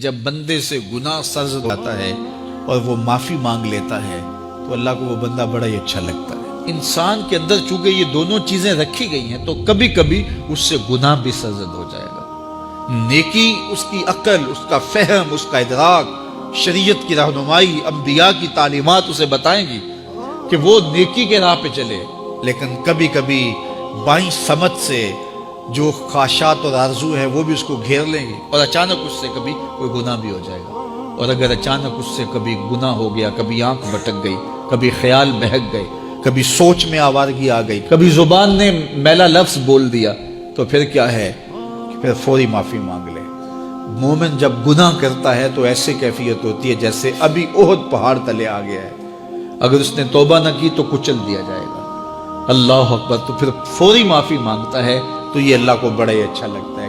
جب بندے سے گناہ سرزد ہوتا ہے اور وہ معافی مانگ لیتا ہے تو اللہ کو وہ بندہ بڑا ہی اچھا لگتا ہے۔ انسان کے اندر چونکہ یہ دونوں چیزیں رکھی گئی ہیں تو کبھی کبھی اس سے گناہ بھی سرزد ہو جائے گا۔ نیکی اس کی عقل، اس کا فہم، اس کا ادراک، شریعت کی رہنمائی، انبیاء کی تعلیمات اسے بتائیں گی کہ وہ نیکی کے راہ پہ چلے، لیکن کبھی کبھی بائیں سمجھ سے جو خواہشات اور آرزو ہے وہ بھی اس کو گھیر لیں گے اور اچانک اس سے کبھی کوئی گناہ بھی ہو جائے گا۔ اور اگر اچانک اس سے کبھی گناہ ہو گیا، کبھی آنکھ بھٹک گئی، کبھی خیال بہک گئے، کبھی سوچ میں آوارگی آ گئی، کبھی زبان نے میلا لفظ بول دیا، تو پھر کیا ہے کہ پھر فوری معافی مانگ لے۔ مومن جب گناہ کرتا ہے تو ایسے کیفیت ہوتی ہے جیسے ابھی احد پہاڑ تلے آ گیا ہے، اگر اس نے توبہ نہ کی تو کچل دیا جائے گا۔ اللہ اکبر، تو پھر فوری معافی مانگتا ہے تو یہ اللہ کو بڑا ہی اچھا لگتا ہے۔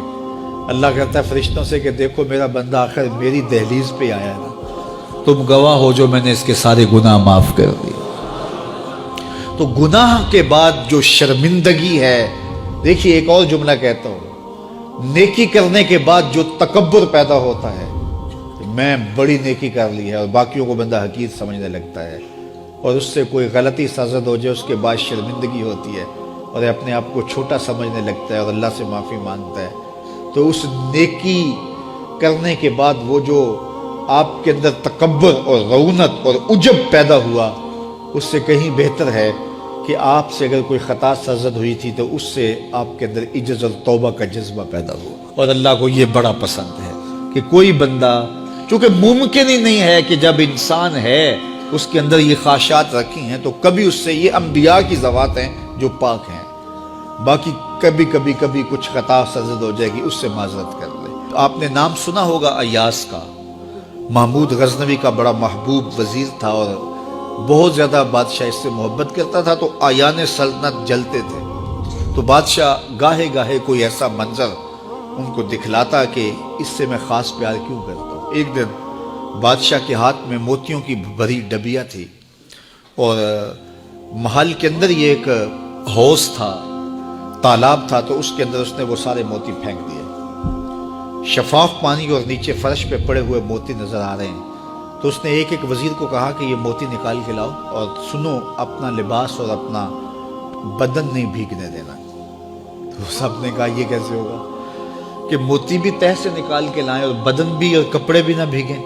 اللہ کہتا ہے فرشتوں سے کہ دیکھو میرا بندہ آخر میری دہلیز پہ آیا ہے نا، تم گواہ ہو جو میں نے اس کے سارے گناہ معاف کر دیے۔ تو گناہ کے بعد جو شرمندگی ہے، دیکھیے ایک اور جملہ کہتا ہوں، نیکی کرنے کے بعد جو تکبر پیدا ہوتا ہے کہ میں بڑی نیکی کر لی ہے اور باقیوں کو بندہ حقیر سمجھنے لگتا ہے، اور اس سے کوئی غلطی سرزد ہو جائے اس کے بعد شرمندگی ہوتی ہے اور اپنے آپ کو چھوٹا سمجھنے لگتا ہے اور اللہ سے معافی مانگتا ہے، تو اس نیکی کرنے کے بعد وہ جو آپ کے اندر تکبر اور رعونت اور عجب پیدا ہوا، اس سے کہیں بہتر ہے کہ آپ سے اگر کوئی خطا سرزد ہوئی تھی تو اس سے آپ کے اندر عجز اور توبہ کا جذبہ پیدا ہوا۔ اور اللہ کو یہ بڑا پسند ہے کہ کوئی بندہ، چونکہ ممکن ہی نہیں ہے کہ جب انسان ہے اس کے اندر یہ خواہشات رکھی ہیں تو کبھی اس سے، یہ انبیاء کی ذوات ہیں جو پاک ہیں، باقی کبھی کچھ خطا سرزد ہو جائے گی، اس سے معذرت کر لے۔ آپ نے نام سنا ہوگا ایاس کا، محمود غزنوی کا بڑا محبوب وزیر تھا اور بہت زیادہ بادشاہ اس سے محبت کرتا تھا، تو آیان سلطنت جلتے تھے، تو بادشاہ گاہے گاہے کوئی ایسا منظر ان کو دکھلاتا کہ اس سے میں خاص پیار کیوں کرتا ہوں۔ ایک دن بادشاہ کے ہاتھ میں موتیوں کی بھری ڈبیا تھی اور محل کے اندر یہ ایک حوض تھا، تالاب تھا، تو اس کے اندر اس نے وہ سارے موتی پھینک دیے۔ شفاف پانی اور نیچے فرش پہ پڑے ہوئے موتی نظر آ رہے ہیں، تو اس نے ایک ایک وزیر کو کہا کہ یہ موتی نکال کے لاؤ اور سنو اپنا لباس اور اپنا بدن نہیں بھیگنے دینا۔ تو سب نے کہا یہ کیسے ہوگا کہ موتی بھی تہ سے نکال کے لائیں اور بدن بھی اور کپڑے بھی نہ بھیگیں؟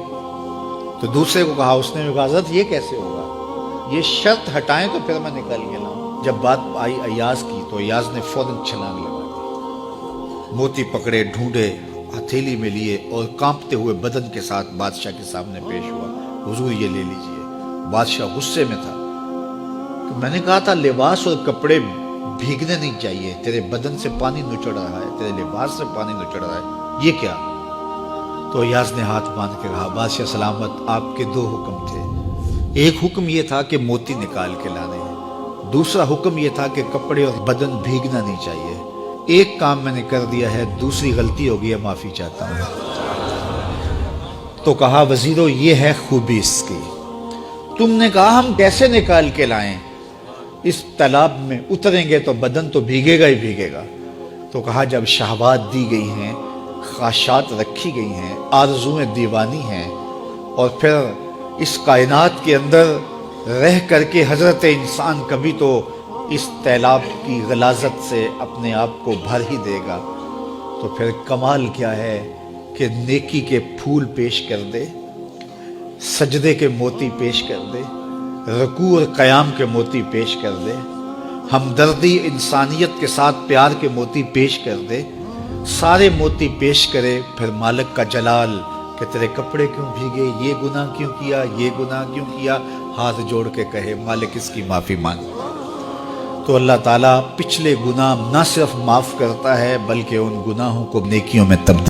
تو دوسرے کو کہا، اس نے کہا حضرت یہ کیسے ہوگا، یہ شرط ہٹائیں تو پھر میں نکال کے لاؤں۔ جب بات آئی ایاز کی تو ایاز نے فوراً چھلانگ لگا دی، موتی پکڑے، ڈھونڈے، ہتھیلی میں لیے اور کانپتے ہوئے بدن کے ساتھ بادشاہ کے سامنے پیش ہوا، حضور یہ لے لیجئے۔ بادشاہ غصے میں تھا کہ میں نے کہا تھا لباس اور کپڑے بھیگنے نہیں چاہیے، تیرے بدن سے پانی نچڑ رہا ہے، تیرے لباس سے پانی نچڑ رہا ہے، یہ کیا؟ تو ایاز نے ہاتھ باندھ کے کہا، بادشاہ سلامت، آپ کے دو حکم تھے، ایک حکم یہ تھا کہ موتی نکال کے لانے ہیں، دوسرا حکم یہ تھا کہ کپڑے اور بدن بھیگنا نہیں چاہیے۔ ایک کام میں نے کر دیا ہے، دوسری غلطی ہو گئی ہے، معافی چاہتا ہوں۔ تو کہا وزیرو یہ ہے خوبی اس کی، تم نے کہا ہم کیسے نکال کے لائیں، اس تالاب میں اتریں گے تو بدن تو بھیگے گا ہی بھیگے گا۔ تو کہا جب شہوات دی گئی ہیں، خواہشات رکھی گئی ہیں، آرزویں دیوانی ہیں، اور پھر اس کائنات کے اندر رہ کر کے حضرت انسان کبھی تو اس تالاب کی غلاظت سے اپنے آپ کو بھر ہی دے گا، تو پھر کمال کیا ہے کہ نیکی کے پھول پیش کر دے، سجدے کے موتی پیش کر دے، رکوع اور قیام کے موتی پیش کر دے، ہمدردی انسانیت کے ساتھ پیار کے موتی پیش کر دے، سارے موتی پیش کرے، پھر مالک کا جلال کہ تیرے کپڑے کیوں بھیگے، یہ گناہ کیوں کیا، یہ گناہ کیوں کیا، ہاتھ جوڑ کے کہے مالک اس کی معافی مانگ، تو اللہ تعالیٰ پچھلے گناہ نہ صرف معاف کرتا ہے بلکہ ان گناہوں کو نیکیوں میں تبدیل